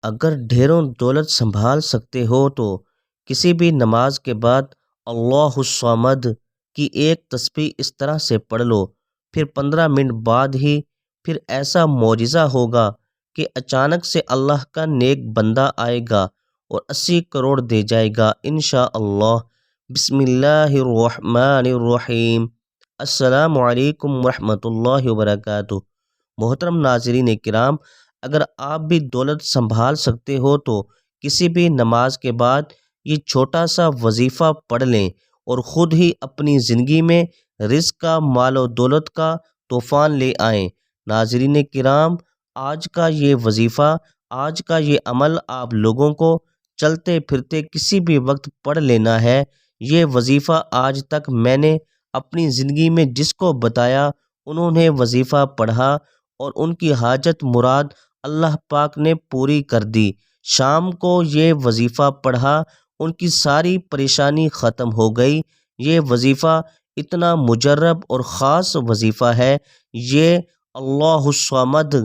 اگر ڈھیروں دولت سنبھال سکتے ہو تو کسی بھی نماز کے بعد اللہ الصمد کی ایک تسبیح اس طرح سے پڑھ لو، پھر 15 منٹ بعد ہی پھر ایسا معجزہ ہوگا کہ اچانک سے اللہ کا نیک بندہ آئے گا اور 80 کروڑ دے جائے گا انشاءاللہ۔ بسم اللہ الرحمن الرحیم۔ السلام علیکم ورحمۃ اللہ وبرکاتہ۔ محترم ناظرین کرام، اگر آپ بھی دولت سنبھال سکتے ہو تو کسی بھی نماز کے بعد یہ چھوٹا سا وظیفہ پڑھ لیں اور خود ہی اپنی زندگی میں رزق کا، مال و دولت کا طوفان لے آئیں۔ ناظرین کرام، آج کا یہ وظیفہ، آج کا یہ عمل آپ لوگوں کو چلتے پھرتے کسی بھی وقت پڑھ لینا ہے۔ یہ وظیفہ آج تک میں نے اپنی زندگی میں جس کو بتایا انہوں نے وظیفہ پڑھا اور ان کی حاجت مراد اللہ پاک نے پوری کر دی۔ شام کو یہ وظیفہ پڑھا، ان کی ساری پریشانی ختم ہو گئی۔ یہ وظیفہ اتنا مجرب اور خاص وظیفہ ہے، یہ اللہ الصمد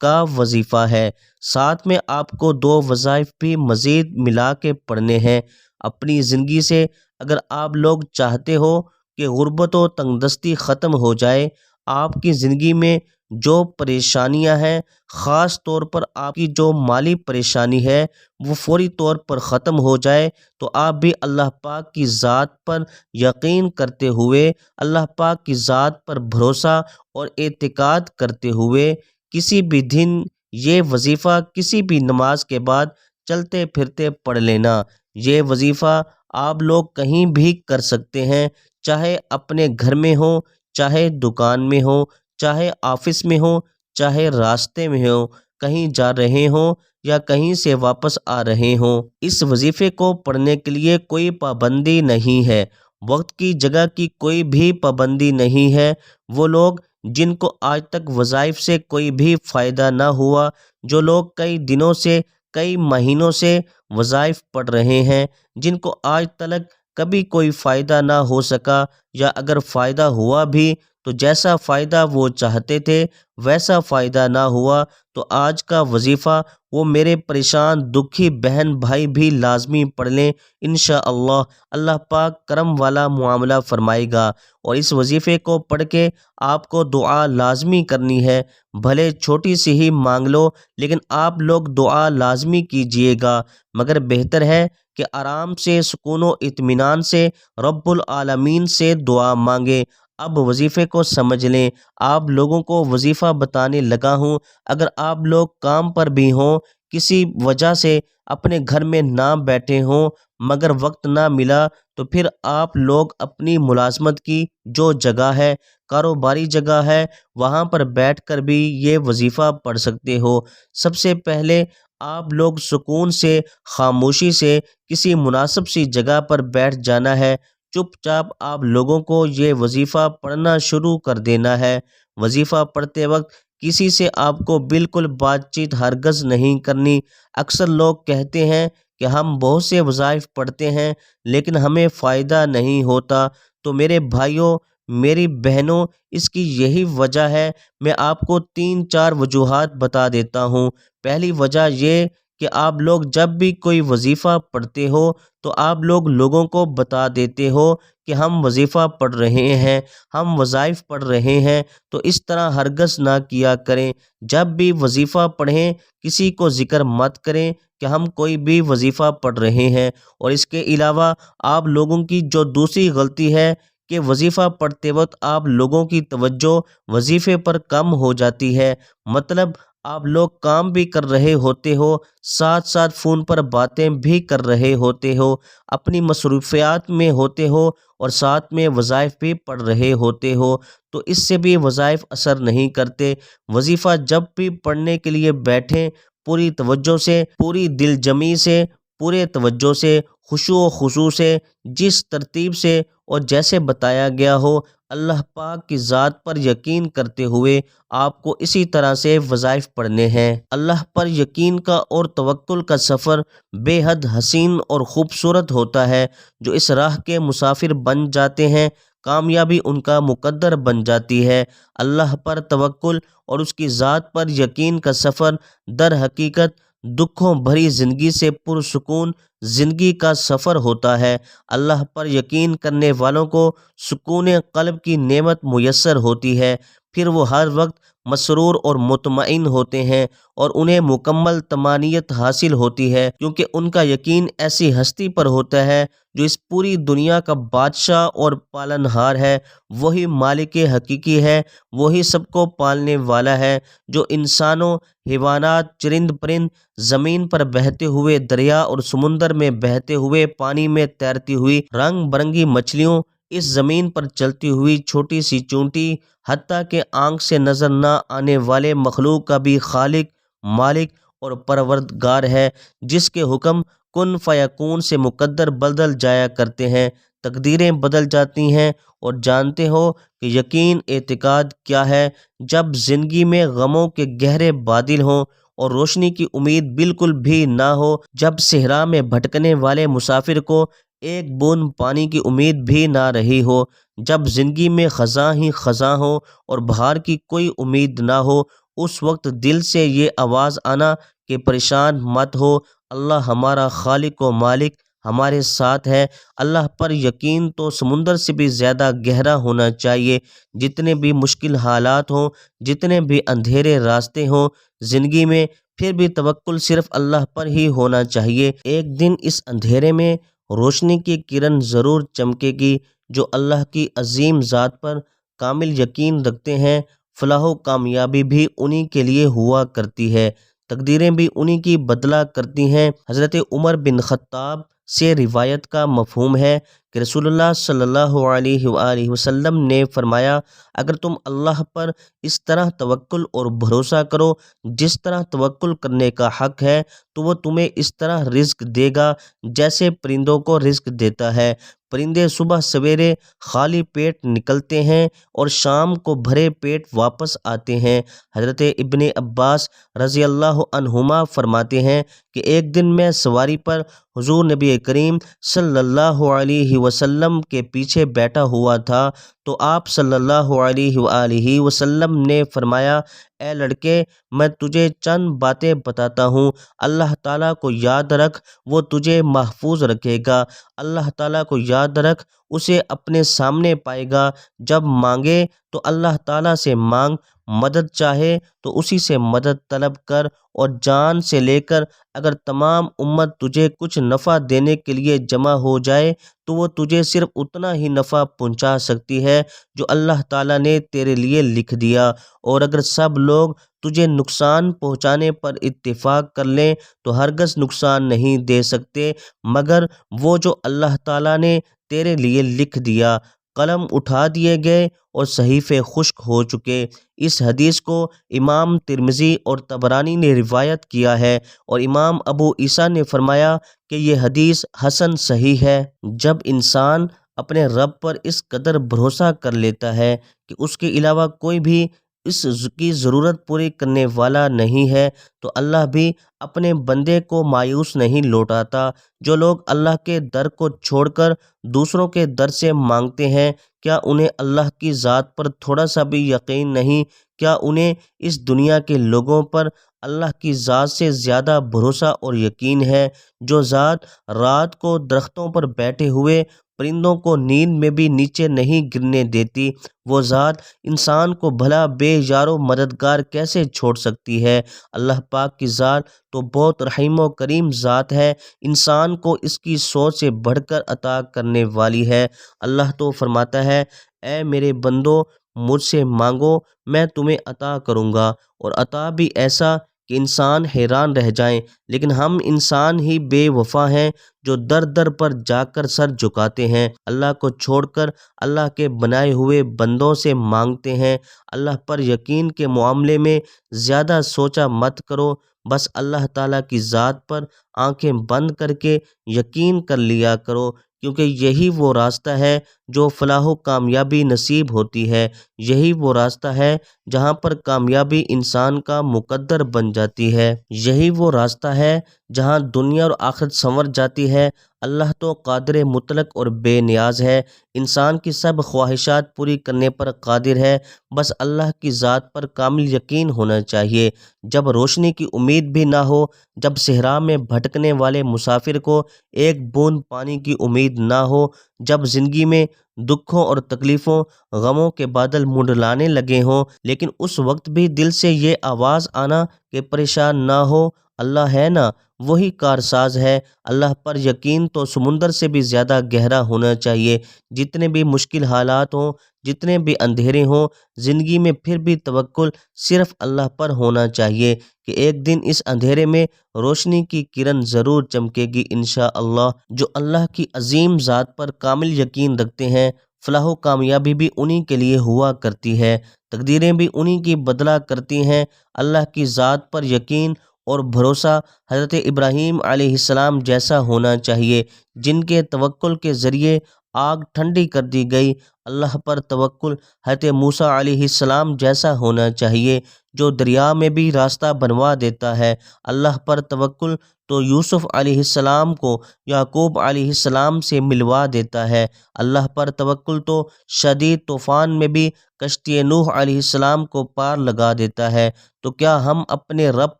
کا وظیفہ ہے۔ ساتھ میں آپ کو 2 وظائف بھی مزید ملا کے پڑھنے ہیں اپنی زندگی سے۔ اگر آپ لوگ چاہتے ہو کہ غربت و تنگدستی ختم ہو جائے، آپ کی زندگی میں جو پریشانیاں ہیں، خاص طور پر آپ کی جو مالی پریشانی ہے وہ فوری طور پر ختم ہو جائے، تو آپ بھی اللہ پاک کی ذات پر یقین کرتے ہوئے، اللہ پاک کی ذات پر بھروسہ اور اعتقاد کرتے ہوئے کسی بھی دن یہ وظیفہ کسی بھی نماز کے بعد چلتے پھرتے پڑھ لینا۔ یہ وظیفہ آپ لوگ کہیں بھی کر سکتے ہیں، چاہے اپنے گھر میں ہو، چاہے دکان میں ہو، چاہے آفس میں ہو، چاہے راستے میں ہو، کہیں جا رہے ہوں یا کہیں سے واپس آ رہے ہوں۔ اس وظیفے کو پڑھنے کے لیے کوئی پابندی نہیں ہے، وقت کی، جگہ کی کوئی بھی پابندی نہیں ہے۔ وہ لوگ جن کو آج تک وظائف سے کوئی بھی فائدہ نہ ہوا، جو لوگ کئی دنوں سے، کئی مہینوں سے وظائف پڑھ رہے ہیں، جن کو آج تک کبھی کوئی فائدہ نہ ہو سکا، یا اگر فائدہ ہوا بھی تو جیسا فائدہ وہ چاہتے تھے ویسا فائدہ نہ ہوا، تو آج کا وظیفہ وہ میرے پریشان دکھی بہن بھائی بھی لازمی پڑھ لیں انشاءاللہ۔ اللہ پاک کرم والا معاملہ فرمائے گا، اور اس وظیفے کو پڑھ کے آپ کو دعا لازمی کرنی ہے، بھلے چھوٹی سی ہی مانگ لو، لیکن آپ لوگ دعا لازمی کیجئے گا۔ مگر بہتر ہے کہ آرام سے، سکون و اطمینان سے رب العالمین سے دعا مانگیں۔ اب وظیفے کو سمجھ لیں، آپ لوگوں کو وظیفہ بتانے لگا ہوں۔ اگر آپ لوگ کام پر بھی ہوں، کسی وجہ سے اپنے گھر میں نہ بیٹھے ہوں، مگر وقت نہ ملا، تو پھر آپ لوگ اپنی ملازمت کی جو جگہ ہے، کاروباری جگہ ہے، وہاں پر بیٹھ کر بھی یہ وظیفہ پڑھ سکتے ہو۔ سب سے پہلے آپ لوگ سکون سے، خاموشی سے کسی مناسب سی جگہ پر بیٹھ جانا ہے، چپ چاپ آپ لوگوں کو یہ وظیفہ پڑھنا شروع کر دینا ہے۔ وظیفہ پڑھتے وقت کسی سے آپ کو بالکل بات چیت ہرگز نہیں کرنی۔ اکثر لوگ کہتے ہیں کہ ہم بہت سے وظائف پڑھتے ہیں لیکن ہمیں فائدہ نہیں ہوتا، تو میرے بھائیوں، میری بہنوں، اس کی یہی وجہ ہے۔ میں آپ کو 3-4 وجوہات بتا دیتا ہوں۔ پہلی وجہ یہ کہ آپ لوگ جب بھی کوئی وظیفہ پڑھتے ہو تو آپ لوگ لوگوں کو بتا دیتے ہو کہ ہم وظیفہ پڑھ رہے ہیں، ہم وظائف پڑھ رہے ہیں، تو اس طرح ہرگز نہ کیا کریں۔ جب بھی وظیفہ پڑھیں کسی کو ذکر مت کریں کہ ہم کوئی بھی وظیفہ پڑھ رہے ہیں۔ اور اس کے علاوہ آپ لوگوں کی جو دوسری غلطی ہے کہ وظیفہ پڑھتے وقت آپ لوگوں کی توجہ وظیفے پر کم ہو جاتی ہے، مطلب آپ لوگ کام بھی کر رہے ہوتے ہو، ساتھ ساتھ فون پر باتیں بھی کر رہے ہوتے ہو، اپنی مصروفیات میں ہوتے ہو، اور ساتھ میں وظائف بھی پڑھ رہے ہوتے ہو، تو اس سے بھی وظائف اثر نہیں کرتے۔ وظیفہ جب بھی پڑھنے کے لیے بیٹھیں، پوری توجہ سے، پوری دل جمی سے، پورے توجہ سے، خشوع و خضوع سے، جس ترتیب سے اور جیسے بتایا گیا ہو، اللہ پاک کی ذات پر یقین کرتے ہوئے آپ کو اسی طرح سے وظائف پڑھنے ہیں۔ اللہ پر یقین کا اور توکل کا سفر بے حد حسین اور خوبصورت ہوتا ہے۔ جو اس راہ کے مسافر بن جاتے ہیں، کامیابی ان کا مقدر بن جاتی ہے۔ اللہ پر توکل اور اس کی ذات پر یقین کا سفر در حقیقت دکھوں بھری زندگی سے پرسکون زندگی کا سفر ہوتا ہے۔ اللہ پر یقین کرنے والوں کو سکون قلب کی نعمت میسر ہوتی ہے، پھر وہ ہر وقت مسرور اور مطمئن ہوتے ہیں اور انہیں مکمل طمانینت حاصل ہوتی ہے، کیونکہ ان کا یقین ایسی ہستی پر ہوتا ہے جو اس پوری دنیا کا بادشاہ اور پالنہار ہے۔ وہی مالک حقیقی ہے، وہی سب کو پالنے والا ہے، جو انسانوں، حیوانات، چرند پرند، زمین پر بہتے ہوئے دریا اور سمندر میں بہتے ہوئے پانی میں تیرتی ہوئی رنگ برنگی مچھلیوں، اس زمین پر چلتی ہوئی چھوٹی سی چونٹی، حتیٰ کہ آنکھ سے نظر نہ آنے والے مخلوق کا بھی خالق، مالک اور پروردگار ہے، جس کے حکم کن فیکون سے مقدر بدل جایا کرتے ہیں، تقدیریں بدل جاتی ہیں۔ اور جانتے ہو کہ یقین اعتقاد کیا ہے؟ جب زندگی میں غموں کے گہرے بادل ہوں اور روشنی کی امید بالکل بھی نہ ہو، جب صحرا میں بھٹکنے والے مسافر کو ایک بوند پانی کی امید بھی نہ رہی ہو، جب زندگی میں خزاں ہی خزاں ہو اور بہار کی کوئی امید نہ ہو، اس وقت دل سے یہ آواز آنا کہ پریشان مت ہو، اللہ ہمارا خالق و مالک ہمارے ساتھ ہے۔ اللہ پر یقین تو سمندر سے بھی زیادہ گہرا ہونا چاہیے۔ جتنے بھی مشکل حالات ہوں، جتنے بھی اندھیرے راستے ہوں زندگی میں، پھر بھی توکل صرف اللہ پر ہی ہونا چاہیے۔ ایک دن اس اندھیرے میں روشنی کی کرن ضرور چمکے گی۔ جو اللہ کی عظیم ذات پر کامل یقین رکھتے ہیں، فلاح و کامیابی بھی انہی کے لیے ہوا کرتی ہے، تقدیریں بھی انہی کی بدلا کرتی ہیں۔ حضرت عمر بن خطاب سے روایت کا مفہوم ہے کہ رسول اللہ صلی اللہ علیہ وآلہ وسلم نے فرمایا، اگر تم اللہ پر اس طرح توکل اور بھروسہ کرو جس طرح توکل کرنے کا حق ہے، تو وہ تمہیں اس طرح رزق دے گا جیسے پرندوں کو رزق دیتا ہے۔ پرندے صبح سویرے خالی پیٹ نکلتے ہیں اور شام کو بھرے پیٹ واپس آتے ہیں۔ حضرت ابن عباس رضی اللہ عنہما فرماتے ہیں کہ ایک دن میں سواری پر حضور نبی کریم صلی اللہ علیہ وسلم کے پیچھے بیٹھا ہوا تھا، تو آپ صلی اللہ علیہ وآلہ وسلم نے فرمایا، اے لڑکے، میں تجھے چند باتیں بتاتا ہوں، اللہ تعالیٰ کو یاد رکھ، وہ تجھے محفوظ رکھے گا۔ اللہ تعالیٰ کو یاد رکھ، اسے اپنے سامنے پائے گا۔ جب مانگے تو اللہ تعالیٰ سے مانگ، مدد چاہے تو اسی سے مدد طلب کر، اور جان سے لے کر اگر تمام امت تجھے کچھ نفع دینے کے لیے جمع ہو جائے تو وہ تجھے صرف اتنا ہی نفع پہنچا سکتی ہے جو اللہ تعالیٰ نے تیرے لیے لکھ دیا، اور اگر سب لوگ تجھے نقصان پہنچانے پر اتفاق کر لیں تو ہرگز نقصان نہیں دے سکتے مگر وہ جو اللہ تعالیٰ نے تیرے لیے لکھ دیا۔ قلم اٹھا دیے گئے اور صحیفے خشک ہو چکے۔ اس حدیث کو امام ترمذی اور طبرانی نے روایت کیا ہے، اور امام ابو عیسیٰ نے فرمایا کہ یہ حدیث حسن صحیح ہے۔ جب انسان اپنے رب پر اس قدر بھروسہ کر لیتا ہے کہ اس کے علاوہ کوئی بھی اس کی ضرورت پوری کرنے والا نہیں ہے، تو اللہ بھی اپنے بندے کو مایوس نہیں لوٹاتا۔ جو لوگ اللہ کے در کو چھوڑ کر دوسروں کے در سے مانگتے ہیں، کیا انہیں اللہ کی ذات پر تھوڑا سا بھی یقین نہیں؟ کیا انہیں اس دنیا کے لوگوں پر اللہ کی ذات سے زیادہ بھروسہ اور یقین ہے؟ جو ذات رات کو درختوں پر بیٹھے ہوئے پرندوں کو نیند میں بھی نیچے نہیں گرنے دیتی، وہ ذات انسان کو بھلا بے یار و مددگار کیسے چھوڑ سکتی ہے؟ اللہ پاک کی ذات تو بہت رحیم و کریم ذات ہے، انسان کو اس کی سوچ سے بڑھ کر عطا کرنے والی ہے۔ اللہ تو فرماتا ہے، اے میرے بندو، مجھ سے مانگو میں تمہیں عطا کروں گا، اور عطا بھی ایسا کہ انسان حیران رہ جائیں، لیکن ہم انسان ہی بے وفا ہیں جو در در پر جا کر سر جھکاتے ہیں، اللہ کو چھوڑ کر اللہ کے بنائے ہوئے بندوں سے مانگتے ہیں۔ اللہ پر یقین کے معاملے میں زیادہ سوچا مت کرو، بس اللہ تعالیٰ کی ذات پر آنکھیں بند کر کے یقین کر لیا کرو، کیونکہ یہی وہ راستہ ہے جو فلاح و کامیابی نصیب ہوتی ہے، یہی وہ راستہ ہے جہاں پر کامیابی انسان کا مقدر بن جاتی ہے، یہی وہ راستہ ہے جہاں دنیا اور آخرت سنور جاتی ہے۔ اللہ تو قادر مطلق اور بے نیاز ہے، انسان کی سب خواہشات پوری کرنے پر قادر ہے، بس اللہ کی ذات پر کامل یقین ہونا چاہیے۔ جب روشنی کی امید بھی نہ ہو، جب صحرا میں بھٹکنے والے مسافر کو ایک بوند پانی کی امید نہ ہو، جب زندگی میں دکھوں اور تکلیفوں، غموں کے بادل منڈلانے لگے ہوں، لیکن اس وقت بھی دل سے یہ آواز آنا کہ پریشان نہ ہو، اللہ ہے نا، وہی کارساز ہے۔ اللہ پر یقین تو سمندر سے بھی زیادہ گہرا ہونا چاہیے۔ جتنے بھی مشکل حالات ہوں، جتنے بھی اندھیرے ہوں زندگی میں، پھر بھی توکل صرف اللہ پر ہونا چاہیے کہ ایک دن اس اندھیرے میں روشنی کی کرن ضرور چمکے گی انشاءاللہ۔ جو اللہ کی عظیم ذات پر کامل یقین رکھتے ہیں، فلاح و کامیابی بھی انہی کے لیے ہوا کرتی ہے، تقدیریں بھی انہی کی بدلا کرتی ہیں۔ اللہ کی ذات پر یقین اور بھروسہ حضرت ابراہیم علیہ السلام جیسا ہونا چاہیے، جن کے توکل کے ذریعے آگ ٹھنڈی کر دی گئی۔ اللہ پر توکل حضرت موسیٰ علیہ السلام جیسا ہونا چاہیے، جو دریا میں بھی راستہ بنوا دیتا ہے۔ اللہ پر توکل تو یوسف علیہ السلام کو یعقوب علیہ السلام سے ملوا دیتا ہے۔ اللہ پر توکل تو شدید طوفان میں بھی کشتی نوح علیہ السلام کو پار لگا دیتا ہے۔ تو کیا ہم اپنے رب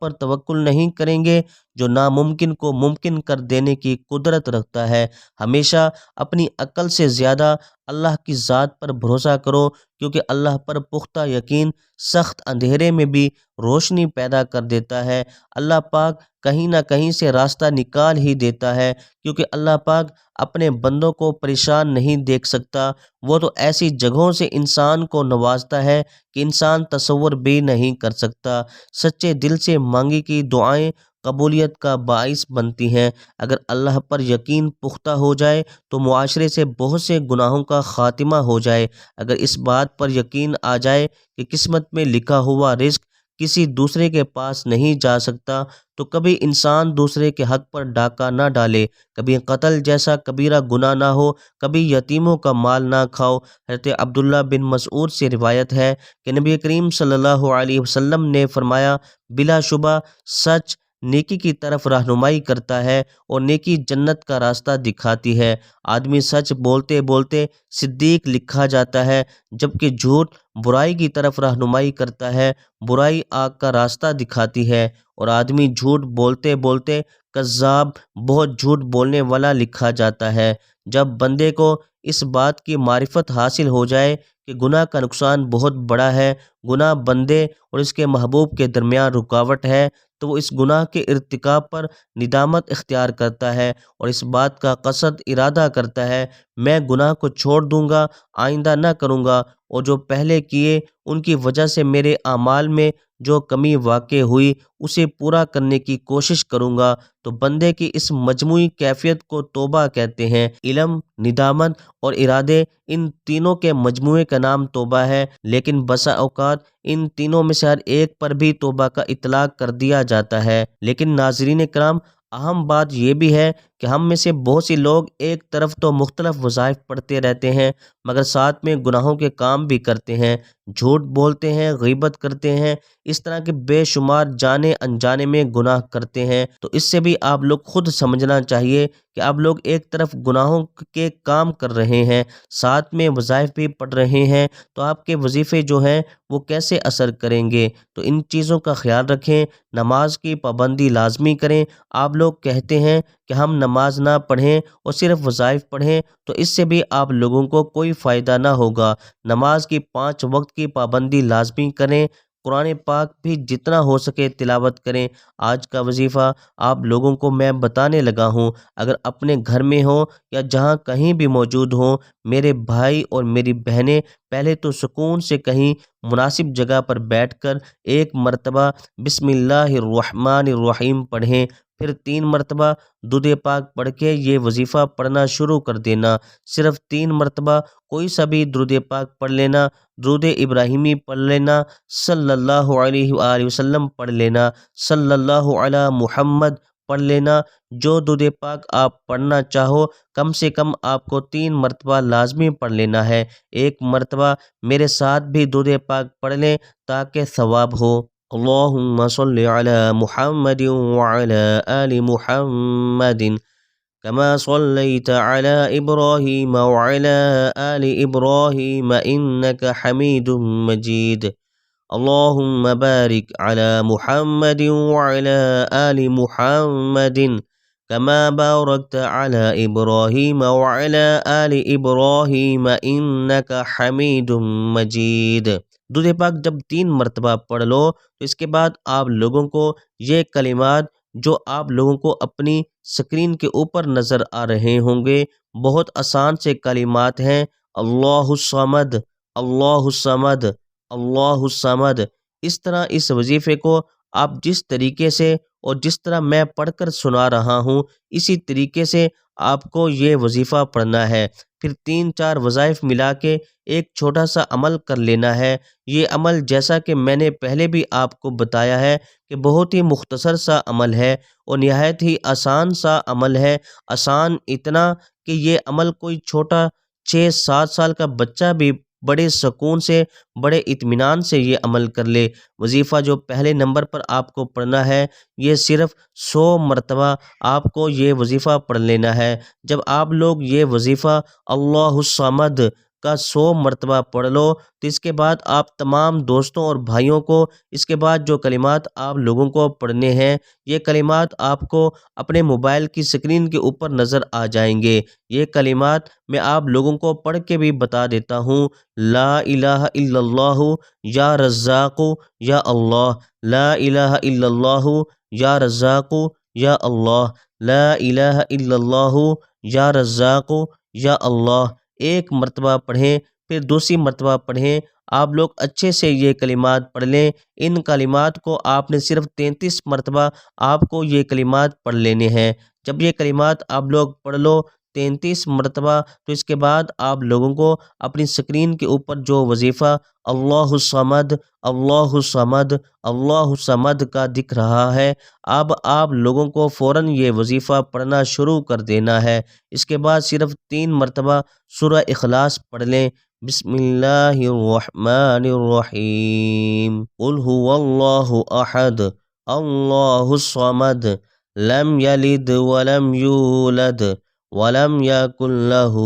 پر توکل نہیں کریں گے، جو ناممکن کو ممکن کر دینے کی قدرت رکھتا ہے؟ ہمیشہ اپنی عقل سے زیادہ اللہ کی ذات پر بھروسہ کرو، کیونکہ اللہ پر پختہ یقین سخت اندھیرے میں بھی روشنی پیدا کر دیتا ہے۔ اللہ پاک کہیں نہ کہیں سے راستہ نکال ہی دیتا ہے، کیونکہ اللہ پاک اپنے بندوں کو پریشان نہیں دیکھ سکتا۔ وہ تو ایسی جگہوں سے انسان کو نوازتا ہے کہ انسان تصور بھی نہیں کر سکتا۔ سچے دل سے مانگی کی دعائیں قبولیت کا باعث بنتی ہیں۔ اگر اللہ پر یقین پختہ ہو جائے تو معاشرے سے بہت سے گناہوں کا خاتمہ ہو جائے۔ اگر اس بات پر یقین آ جائے کہ قسمت میں لکھا ہوا رزق کسی دوسرے کے پاس نہیں جا سکتا، تو کبھی انسان دوسرے کے حق پر ڈاکہ نہ ڈالے، کبھی قتل جیسا کبیرہ گناہ نہ ہو، کبھی یتیموں کا مال نہ کھاؤ۔ حضرت عبداللہ بن مسعود سے روایت ہے کہ نبی کریم صلی اللہ علیہ وسلم نے فرمایا، بلا شبہ سچ نیکی کی طرف رہنمائی کرتا ہے اور نیکی جنت کا راستہ دکھاتی ہے۔ آدمی سچ بولتے بولتے صدیق لکھا جاتا ہے، جبکہ جھوٹ برائی کی طرف رہنمائی کرتا ہے، برائی آگ کا راستہ دکھاتی ہے۔ اور آدمی جھوٹ بولتے بولتے کذاب، بہت جھوٹ بولنے والا لکھا جاتا ہے۔ جب بندے کو اس بات کی معرفت حاصل ہو جائے کہ گناہ کا نقصان بہت بڑا ہے، گناہ بندے اور اس کے محبوب کے درمیان رکاوٹ ہے، تو وہ اس گناہ کے ارتکاب پر ندامت اختیار کرتا ہے اور اس بات کا قصد ارادہ کرتا ہے، میں گناہ کو چھوڑ دوں گا، آئندہ نہ کروں گا، اور جو پہلے کیے ان کی وجہ سے میرے اعمال میں جو کمی واقع ہوئی اسے پورا کرنے کی کوشش کروں گا۔ تو بندے کی اس مجموعی کیفیت کو توبہ کہتے ہیں۔ علم، ندامت اور ارادے، ان تینوں کے مجموعے کا نام توبہ ہے، لیکن بسا اوقات ان تینوں میں سے ہر ایک پر بھی توبہ کا اطلاق کر دیا جاتا ہے۔ لیکن ناظرین کرام، اہم بات یہ بھی ہے کہ ہم میں سے بہت سی لوگ ایک طرف تو مختلف وظائف پڑھتے رہتے ہیں، مگر ساتھ میں گناہوں کے کام بھی کرتے ہیں، جھوٹ بولتے ہیں، غیبت کرتے ہیں، اس طرح کے بے شمار جانے انجانے میں گناہ کرتے ہیں۔ تو اس سے بھی آپ لوگ خود سمجھنا چاہیے کہ آپ لوگ ایک طرف گناہوں کے کام کر رہے ہیں، ساتھ میں وظائف بھی پڑھ رہے ہیں، تو آپ کے وظیفے جو ہیں وہ کیسے اثر کریں گے؟ تو ان چیزوں کا خیال رکھیں، نماز کی پابندی لازمی کریں۔ آپ لوگ کہتے ہیں کہ ہم نماز نہ پڑھیں اور صرف وظائف پڑھیں، تو اس سے بھی آپ لوگوں کو کوئی فائدہ نہ ہوگا۔ نماز کی 5 وقت کی پابندی لازمی کریں، قرآن پاک بھی جتنا ہو سکے تلاوت کریں۔ آج کا وظیفہ آپ لوگوں کو میں بتانے لگا ہوں، اگر اپنے گھر میں ہوں یا جہاں کہیں بھی موجود ہوں، میرے بھائی اور میری بہنیں، پہلے تو سکون سے کہیں مناسب جگہ پر بیٹھ کر ایک مرتبہ بسم اللہ الرحمن الرحیم پڑھیں، پھر 3 مرتبہ درود پاک پڑھ کے یہ وظیفہ پڑھنا شروع کر دینا۔ صرف 3 مرتبہ کوئی سا بھی درود پاک پڑھ لینا، درود ابراہیمی پڑھ لینا، صلی اللہ علیہ وآلہ وسلم پڑھ لینا، صلی اللہ علی محمد پڑھ لینا۔ جو درود پاک آپ پڑھنا چاہو، کم سے کم آپ کو 3 مرتبہ لازمی پڑھ لینا ہے۔ ایک مرتبہ میرے ساتھ بھی درود پاک پڑھ لیں تاکہ ثواب ہو۔ اللہم صلی علی محمد وعلی آل محمد كما صليت على إبراهيم وعلى آل إبراهيم إنك حميد مجيد. اللهم بارك على محمد وعلى آل محمد كما باركت على إبراهيم وعلى آل إبراهيم إنك حميد مجيد. درود پاک جب 3 مرتبہ پڑھ لو تو اس کے بعد آپ لوگوں کو یہ کلمات جو آپ لوگوں کو اپنی سکرین کے اوپر نظر آ رہے ہوں گے، بہت آسان سے کلمات ہیں. اللہ الصمد، اللہ الصمد، اللہ الصمد. اس طرح اس وظیفے کو آپ جس طریقے سے اور جس طرح میں پڑھ کر سنا رہا ہوں اسی طریقے سے آپ کو یہ وظیفہ پڑھنا ہے. پھر 3-4 وظائف ملا کے ایک چھوٹا سا عمل کر لینا ہے. یہ عمل جیسا کہ میں نے پہلے بھی آپ کو بتایا ہے کہ بہت ہی مختصر سا عمل ہے اور نہایت ہی آسان سا عمل ہے. آسان اتنا کہ یہ عمل کوئی چھوٹا 6-7 سال کا بچہ بھی بڑے سکون سے، بڑے اطمینان سے یہ عمل کر لے. وظیفہ جو پہلے نمبر پر آپ کو پڑھنا ہے یہ صرف 100 مرتبہ آپ کو یہ وظیفہ پڑھ لینا ہے. جب آپ لوگ یہ وظیفہ اللہ الصمد کا 100 مرتبہ پڑھ لو تو اس کے بعد آپ تمام دوستوں اور بھائیوں کو اس کے بعد جو کلمات آپ لوگوں کو پڑھنے ہیں یہ کلمات آپ کو اپنے موبائل کی سکرین کے اوپر نظر آ جائیں گے. یہ کلمات میں آپ لوگوں کو پڑھ کے بھی بتا دیتا ہوں. لا الہ الا اللہ یا رزاق یا اللہ، لا الہ الا اللہ یا رزاق یا اللہ، لا الہ الا اللہ یا رزاق یا اللہ. ایک مرتبہ پڑھیں، پھر دوسری مرتبہ پڑھیں. آپ لوگ اچھے سے یہ کلمات پڑھ لیں. ان کلمات کو آپ نے صرف 33 مرتبہ آپ کو یہ کلمات پڑھ لینے ہیں. جب یہ کلمات آپ لوگ پڑھ لو 33 مرتبہ تو اس کے بعد آپ لوگوں کو اپنی سکرین کے اوپر جو وظیفہ اللہ الصمد، اللہ الصمد، اللہ الصمد کا دکھ رہا ہے، اب آپ لوگوں کو فوراً یہ وظیفہ پڑھنا شروع کر دینا ہے. اس کے بعد صرف 3 مرتبہ سورہ اخلاص پڑھ لیں. بسم اللہ الرحمن الرحیم. قل هو اللہ احد اللہ الصمد لم یلد ولم یولد ولم یکن لہ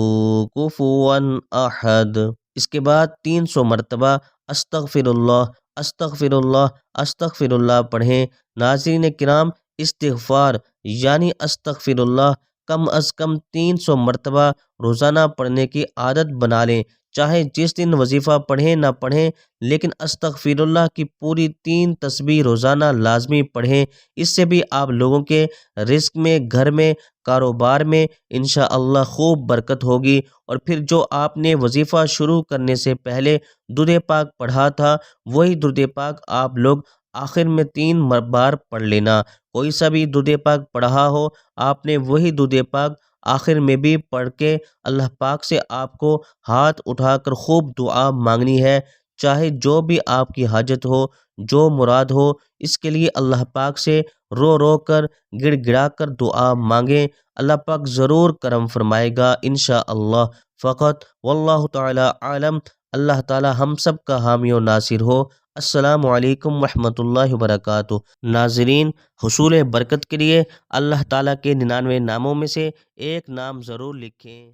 کفوا احد. اس کے بعد 300 مرتبہ استغفر اللہ، استغفر اللہ، استغفر اللہ پڑھیں. ناظرین کرام، استغفار یعنی استغفر اللہ کم از کم 300 مرتبہ روزانہ پڑھنے کی عادت بنا لیں. چاہے جس دن وظیفہ پڑھیں نہ پڑھیں لیکن استغفر اللہ کی پوری 3 تسبیح روزانہ لازمی پڑھیں. اس سے بھی آپ لوگوں کے رزق میں، گھر میں، کاروبار میں انشاءاللہ خوب برکت ہوگی. اور پھر جو آپ نے وظیفہ شروع کرنے سے پہلے درود پاک پڑھا تھا وہی درود پاک آپ لوگ آخر میں 3 بار پڑھ لینا. کوئی سا بھی درود پاک پڑھا ہو آپ نے وہی درود پاک آخر میں بھی پڑھ کے اللہ پاک سے آپ کو ہاتھ اٹھا کر خوب دعا مانگنی ہے. چاہے جو بھی آپ کی حاجت ہو، جو مراد ہو، اس کے لیے اللہ پاک سے رو رو کر، گڑ گڑا کر دعا مانگیں. اللہ پاک ضرور کرم فرمائے گا انشاءاللہ. فقط واللہ تعالی عالم. اللہ تعالی ہم سب کا حامی و ناصر ہو. السلام علیکم ورحمۃ اللہ وبرکاتہ. ناظرین، حصول برکت کے لیے اللہ تعالیٰ کے 99 ناموں میں سے ایک نام ضرور لکھیں.